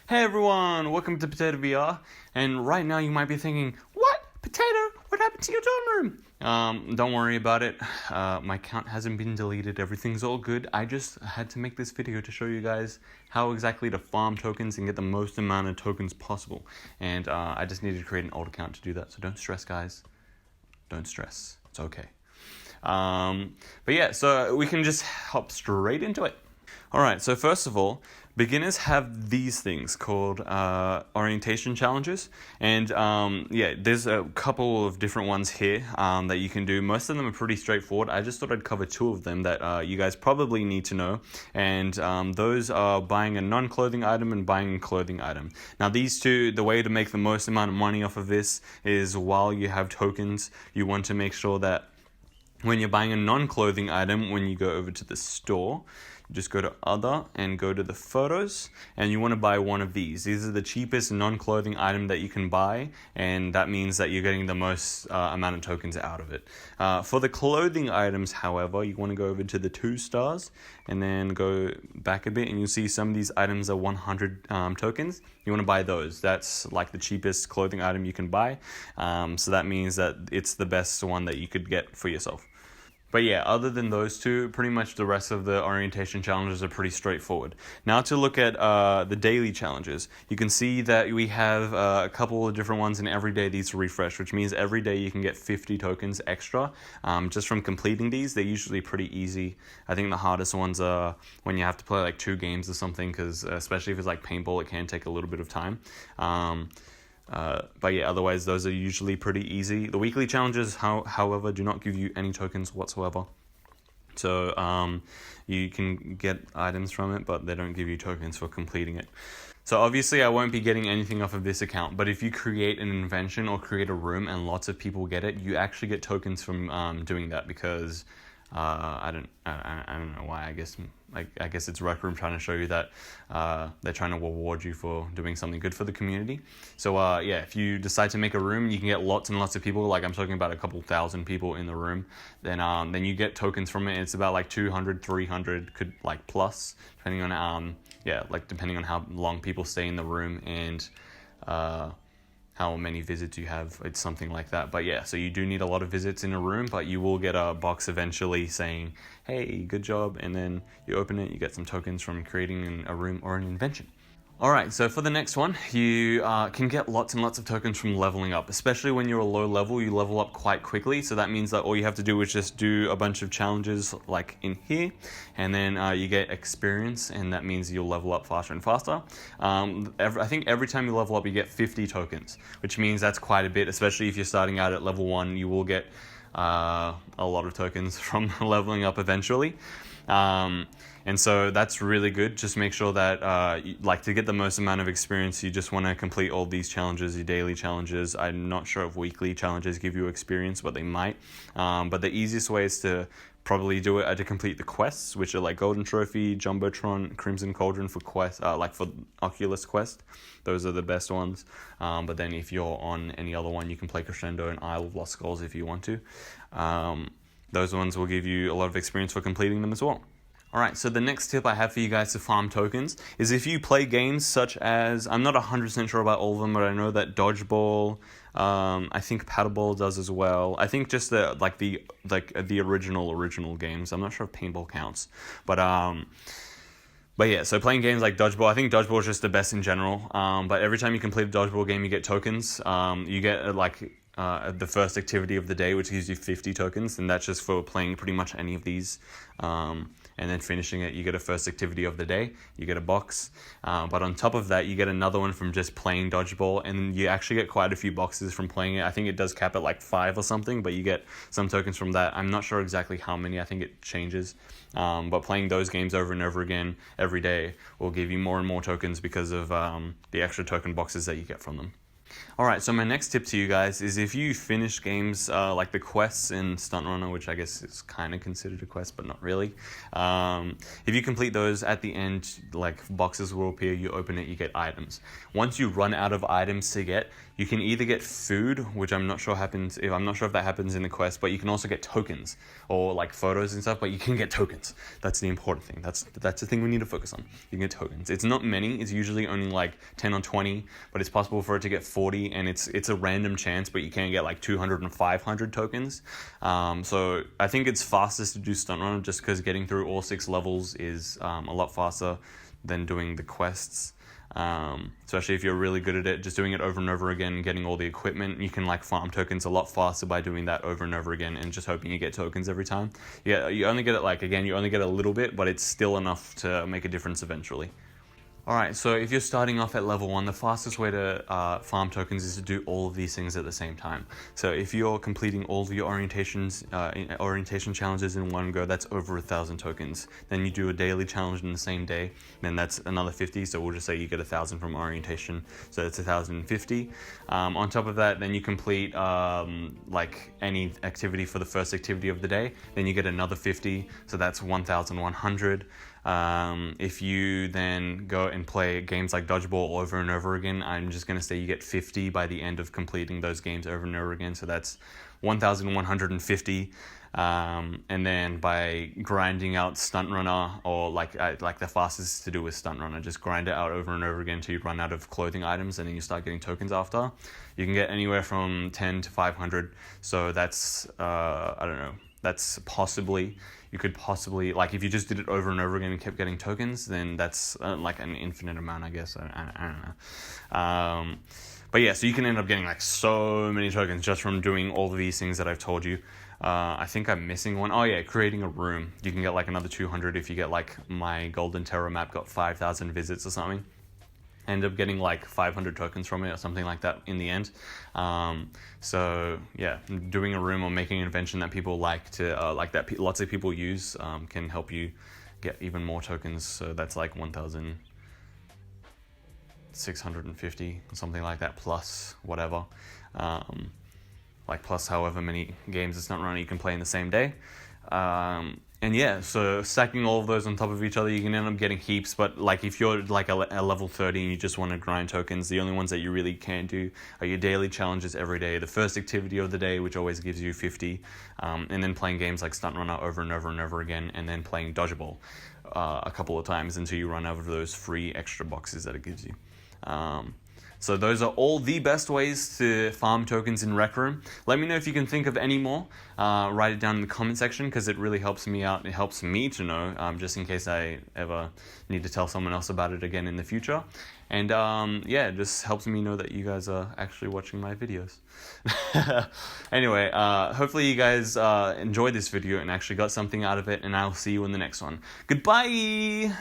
Hey everyone, welcome to Potato VR, and right now you might be thinking, what? Potato? What happened to your dorm room? Don't worry about it, my account hasn't been deleted, everything's all good. I just had to make this video to show you guys how exactly to farm tokens and get the most amount of tokens possible, and I just needed to create an old account to do that, so don't stress guys, don't stress, it's okay. But yeah, so we can just hop straight into it. Alright, so first of all, beginners have these things called orientation challenges, and yeah, there's a couple of different ones here that you can do. Most of them are pretty straightforward. I just thought I'd cover two of them that you guys probably need to know, and those are buying a non-clothing item and buying a clothing item. Now these two, the way to make the most amount of money off of this is while you have tokens, you want to make sure that when you're buying a non-clothing item, when you go over to the store, you just go to other and go to the photos, and you want to buy one of these. These are the cheapest non-clothing item that you can buy, and that means that you're getting the most amount of tokens out of it. For the clothing items, however, you want to go over to the 2 stars and then go back a bit, and you'll see some of these items are 100 tokens. You want to buy those. That's like the cheapest clothing item you can buy. So that means that it's the best one that you could get for yourself. But yeah, other than those two, pretty much the rest of the orientation challenges are pretty straightforward. Now to look at the daily challenges, you can see that we have a couple of different ones, and every day these refresh, which means every day you can get 50 tokens extra just from completing these. They're usually pretty easy. I think the hardest ones are when you have to play like 2 games or something, because especially if it's like paintball, it can take a little bit of time. But yeah, otherwise those are usually pretty easy. The weekly challenges, however, do not give you any tokens whatsoever. So you can get items from it, but they don't give you tokens for completing it. So obviously I won't be getting anything off of this account, but if you create an invention or create a room and lots of people get it, you actually get tokens from doing that, because I don't know why. I guess it's Rec Room trying to show you that they're trying to reward you for doing something good for the community. So yeah, if you decide to make a room, you can get lots and lots of people. Like I'm talking about a couple thousand people in the room. Then you get tokens from it. It's about like 200, 300, could like plus, depending on depending on how long people stay in the room and how many visits you have. It's something like that. But yeah, so you do need a lot of visits in a room, but you will get a box eventually saying, hey, good job, and then you open it, you get some tokens from creating a room or an invention. Alright, so for the next one, you can get lots and lots of tokens from leveling up, especially when you're a low level. You level up quite quickly, so that means that all you have to do is just do a bunch of challenges like in here, and then you get experience, and that means you'll level up faster and faster. I think every time you level up you get 50 tokens, which means that's quite a bit, especially if you're starting out at level 1. You will get a lot of tokens from leveling up eventually. And so that's really good. Just make sure that to get the most amount of experience, you just want to complete all these challenges, your daily challenges. I'm not sure if weekly challenges give you experience, but they might. But the easiest way is to probably do it to complete the quests, which are like Golden Trophy, Jumbotron, Crimson Cauldron for quest, like for Oculus Quest. Those are the best ones. But then if you're on any other one, you can play Crescendo and Isle of Lost Skulls if you want to. Those ones will give you a lot of experience for completing them as well. Alright, so the next tip I have for you guys to farm tokens is if you play games such as, I'm not 100% sure about all of them, but I know that Dodgeball, I think Paddleball does as well. I think just the original games. I'm not sure if Paintball counts, but yeah, so playing games like Dodgeball, I think Dodgeball is just the best in general. But every time you complete a Dodgeball game, you get tokens. You get the first activity of the day, which gives you 50 tokens, and that's just for playing pretty much any of these. And then finishing it, you get a first activity of the day, you get a box. But on top of that, you get another one from just playing Dodgeball, and you actually get quite a few boxes from playing it. I think it does cap at like 5 or something, but you get some tokens from that. I'm not sure exactly how many, I think it changes. But playing those games over and over again every day will give you more and more tokens because of the extra token boxes that you get from them. Alright, so my next tip to you guys is if you finish games like the quests in Stunt Runner, which I guess is kind of considered a quest, but not really. If you complete those at the end, like boxes will appear, you open it, you get items. Once you run out of items to get, you can either get food, which I'm not sure if that happens in the quest, but you can also get tokens or like photos and stuff, but you can get tokens. That's the important thing. That's the thing we need to focus on. You can get tokens. It's not many, it's usually only like 10 or 20, but it's possible for it to get 40, and it's a random chance, but you can get like 200 and 500 tokens. So I think it's fastest to do Stunt Runner just because getting through all 6 levels is a lot faster than doing the quests. Especially if you're really good at it, just doing it over and over again, getting all the equipment, you can like farm tokens a lot faster by doing that over and over again and just hoping you get tokens every time. Yeah, you only get it you only get a little bit, but it's still enough to make a difference eventually. Alright, so if you're starting off at level 1, the fastest way to farm tokens is to do all of these things at the same time. So if you're completing all of your orientation challenges in one go, that's over 1,000 tokens. Then you do a daily challenge in the same day, then that's another 50, so we'll just say you get 1,000 from orientation, so it's 1,050. On top of that, then you complete like any activity for the first activity of the day, then you get another 50, so that's 1,100. If you then go and play games like Dodgeball over and over again, I'm just going to say you get 50 by the end of completing those games over and over again, so that's 1,150. And then by grinding out Stunt Runner, or like the fastest to do with Stunt Runner, just grind it out over and over again until you run out of clothing items, and then you start getting tokens after. You can get anywhere from 10 to 500, so that's, I don't know, that's you could possibly, like if you just did it over and over again and kept getting tokens, then that's like an infinite amount, I guess. I don't know. But yeah, so you can end up getting like so many tokens just from doing all of these things that I've told you. I think I'm missing one. Oh yeah, creating a room. You can get like another 200 if you get like my Golden Terror map got 5,000 visits or something. End up getting like 500 tokens from it or something like that in the end. So yeah, doing a room or making an invention that people like to lots of people use can help you get even more tokens. So that's like 1,650 or something like that, plus whatever, like plus however many games it's not running you can play in the same day. And yeah, so stacking all of those on top of each other, you can end up getting heaps, but like if you're like a level 30 and you just want to grind tokens, the only ones that you really can do are your daily challenges every day, the first activity of the day, which always gives you 50, and then playing games like Stunt Runner over and over and over again, and then playing Dodgeball a couple of times until you run out of those free extra boxes that it gives you. So those are all the best ways to farm tokens in Rec Room. Let me know if you can think of any more. Write it down in the comment section because it really helps me out. It helps me to know, just in case I ever need to tell someone else about it again in the future. And yeah, it just helps me know that you guys are actually watching my videos. Anyway, hopefully you guys enjoyed this video and actually got something out of it, and I'll see you in the next one. Goodbye!